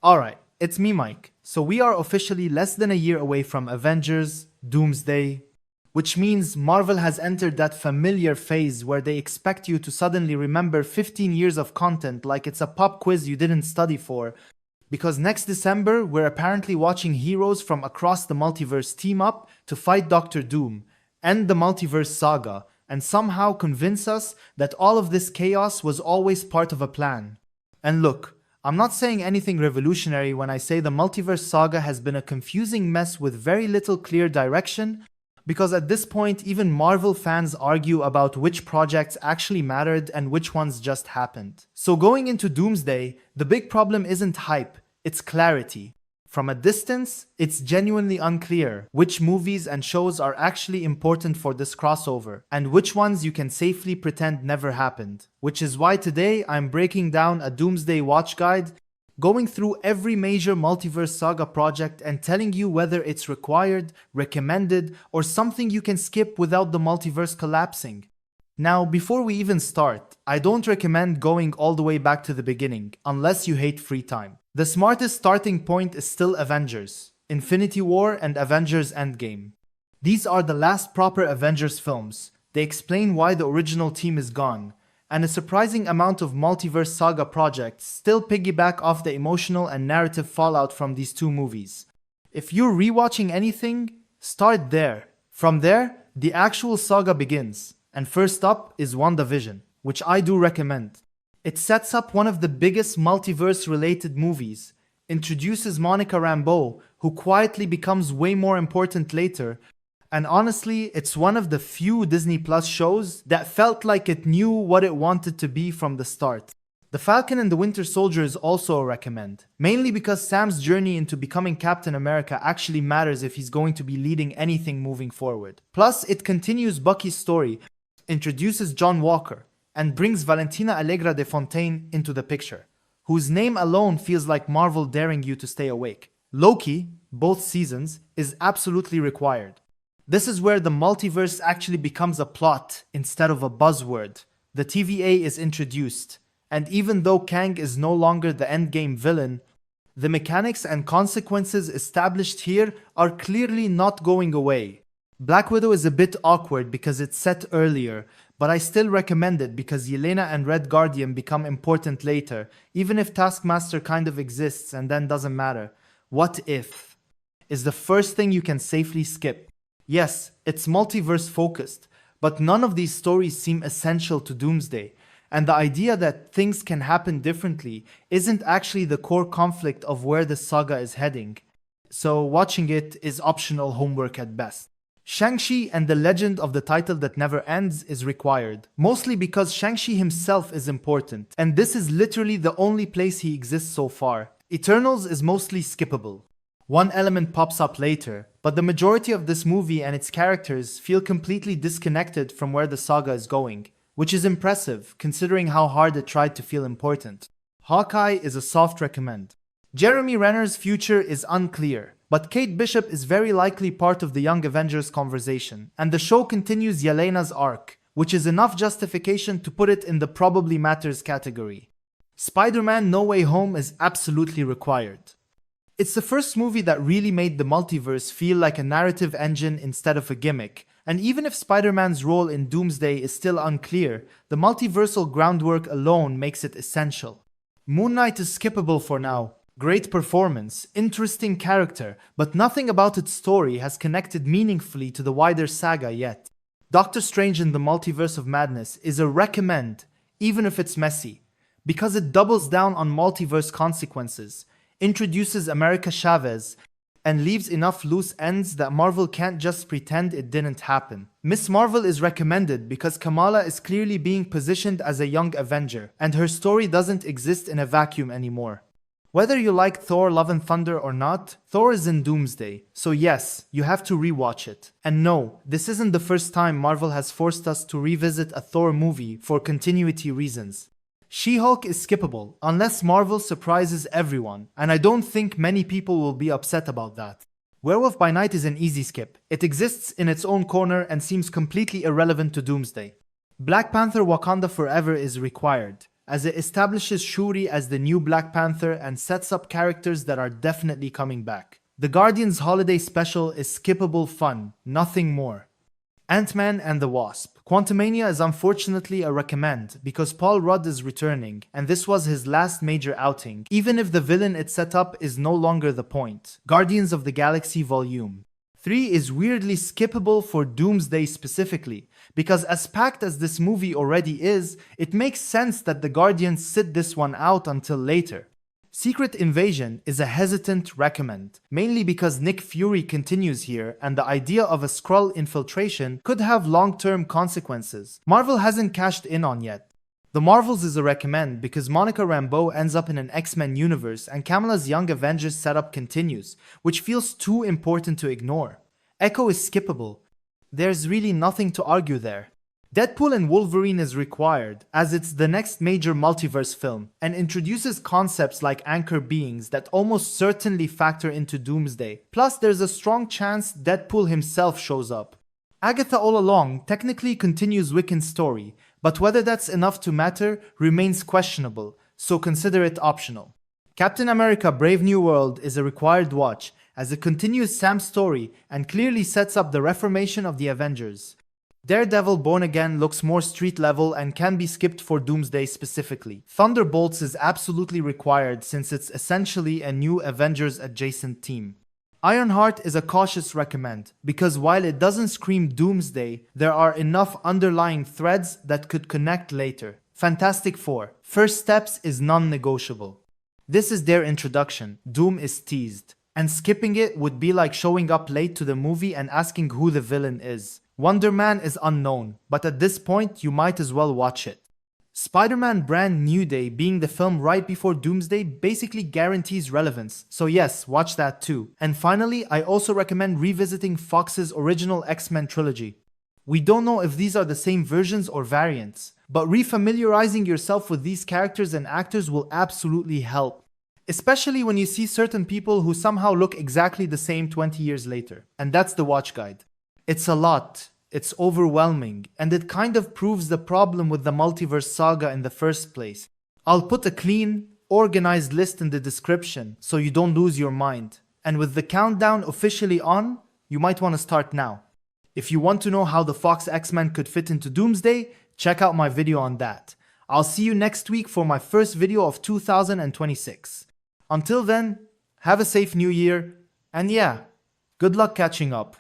Alright, it's me, Mike. So we are officially less than a year away from Avengers Doomsday, which means Marvel has entered that familiar phase where they expect you to suddenly remember 15 years of content like it's a pop quiz you didn't study for. Because next December, we're apparently watching heroes from across the multiverse team up to fight Doctor Doom, end the multiverse saga, and somehow convince us that all of this chaos was always part of a plan. And look, I'm not saying anything revolutionary when I say the multiverse saga has been a confusing mess with very little clear direction, because at this point even Marvel fans argue about which projects actually mattered and which ones just happened. So going into Doomsday, the big problem isn't hype, it's clarity. From a distance, it's genuinely unclear which movies and shows are actually important for this crossover, and which ones you can safely pretend never happened. Which is why today I'm breaking down a Doomsday watch guide, going through every major multiverse saga project and telling you whether it's required, recommended, or something you can skip without the multiverse collapsing. Now, before we even start, I don't recommend going all the way back to the beginning, unless you hate free time. The smartest starting point is still Avengers, Infinity War and Avengers Endgame. These are the last proper Avengers films. They explain why the original team is gone, and a surprising amount of multiverse saga projects still piggyback off the emotional and narrative fallout from these two movies. If you're rewatching anything, start there. From there, the actual saga begins, and first up is WandaVision, which I do recommend. It sets up one of the biggest multiverse-related movies, introduces Monica Rambeau, who quietly becomes way more important later, and honestly, it's one of the few Disney Plus shows that felt like it knew what it wanted to be from the start. The Falcon and the Winter Soldier is also a recommend, mainly because Sam's journey into becoming Captain America actually matters if he's going to be leading anything moving forward. Plus, it continues Bucky's story, introduces John Walker, and brings Valentina Allegra de Fontaine into the picture, whose name alone feels like Marvel daring you to stay awake. Loki, both seasons, is absolutely required. This is where the multiverse actually becomes a plot instead of a buzzword. The TVA is introduced, and even though Kang is no longer the Endgame villain, the mechanics and consequences established here are clearly not going away. Black Widow is a bit awkward because it's set earlier, but I still recommend it because Yelena and Red Guardian become important later, even if Taskmaster kind of exists and then doesn't matter. What If is the first thing you can safely skip. Yes, it's multiverse focused, but none of these stories seem essential to Doomsday, and the idea that things can happen differently isn't actually the core conflict of where the saga is heading, so watching it is optional homework at best. Shang-Chi and the Legend of the Title That Never Ends is required, mostly because Shang-Chi himself is important, and this is literally the only place he exists so far. Eternals is mostly skippable. One element pops up later, but the majority of this movie and its characters feel completely disconnected from where the saga is going, which is impressive considering how hard it tried to feel important. Hawkeye is a soft recommend. Jeremy Renner's future is unclear, but Kate Bishop is very likely part of the Young Avengers conversation, and the show continues Yelena's arc, which is enough justification to put it in the probably matters category. Spider-Man No Way Home is absolutely required. It's the first movie that really made the multiverse feel like a narrative engine instead of a gimmick, and even if Spider-Man's role in Doomsday is still unclear, the multiversal groundwork alone makes it essential. Moon Knight is skippable for now. Great performance, interesting character, but nothing about its story has connected meaningfully to the wider saga yet. Doctor Strange in the Multiverse of Madness is a recommend, even if it's messy, because it doubles down on multiverse consequences, introduces America Chavez, and leaves enough loose ends that Marvel can't just pretend it didn't happen. Miss Marvel is recommended because Kamala is clearly being positioned as a young Avenger, and her story doesn't exist in a vacuum anymore. Whether you like Thor Love and Thunder or not, Thor is in Doomsday, so yes, you have to rewatch it. And no, this isn't the first time Marvel has forced us to revisit a Thor movie for continuity reasons. She-Hulk is skippable, unless Marvel surprises everyone, and I don't think many people will be upset about that. Werewolf by Night is an easy skip. It exists in its own corner and seems completely irrelevant to Doomsday. Black Panther Wakanda Forever is required. as it establishes Shuri as the new Black Panther and sets up characters that are definitely coming back. The Guardians Holiday Special is skippable fun, nothing more. Ant-Man and the Wasp. Quantumania is unfortunately a recommend because Paul Rudd is returning, and this was his last major outing, even if the villain it set up is no longer the point. Guardians of the Galaxy Volume 3 is weirdly skippable for Doomsday specifically, because as packed as this movie already is, it makes sense that the Guardians sit this one out until later. Secret Invasion is a hesitant recommend, mainly because Nick Fury continues here and the idea of a Skrull infiltration could have long-term consequences Marvel hasn't cashed in on yet. The Marvels is a recommend because Monica Rambeau ends up in an X-Men universe and Kamala's Young Avengers setup continues, which feels too important to ignore. Echo is skippable. There's really nothing to argue there. Deadpool and Wolverine is required, as it's the next major multiverse film, and introduces concepts like anchor beings that almost certainly factor into Doomsday. Plus, there's a strong chance Deadpool himself shows up. Agatha All Along technically continues Wiccan's story, but whether that's enough to matter remains questionable, so consider it optional. Captain America Brave New World is a required watch, as it continues Sam's story and clearly sets up the reformation of the Avengers. Daredevil Born Again looks more street level and can be skipped for Doomsday specifically. Thunderbolts is absolutely required since it's essentially a new Avengers adjacent team. Ironheart is a cautious recommend because while it doesn't scream Doomsday, there are enough underlying threads that could connect later. Fantastic Four. First Steps is non-negotiable. This is their introduction. Doom is teased. And skipping it would be like showing up late to the movie and asking who the villain is. Wonder Man is unknown, but at this point you might as well watch it. Spider-Man Brand New Day being the film right before Doomsday basically guarantees relevance, so yes, watch that too. And finally, I also recommend revisiting Fox's original X-Men trilogy. We don't know if these are the same versions or variants, but refamiliarizing yourself with these characters and actors will absolutely help. Especially when you see certain people who somehow look exactly the same 20 years later. And that's the watch guide. It's a lot, it's overwhelming, and it kind of proves the problem with the Multiverse saga in the first place. I'll put a clean, organized list in the description so you don't lose your mind. And with the countdown officially on, you might want to start now. If you want to know how the Fox X-Men could fit into Doomsday, check out my video on that. I'll see you next week for my first video of 2026. Until then, have a safe new year, and yeah, good luck catching up.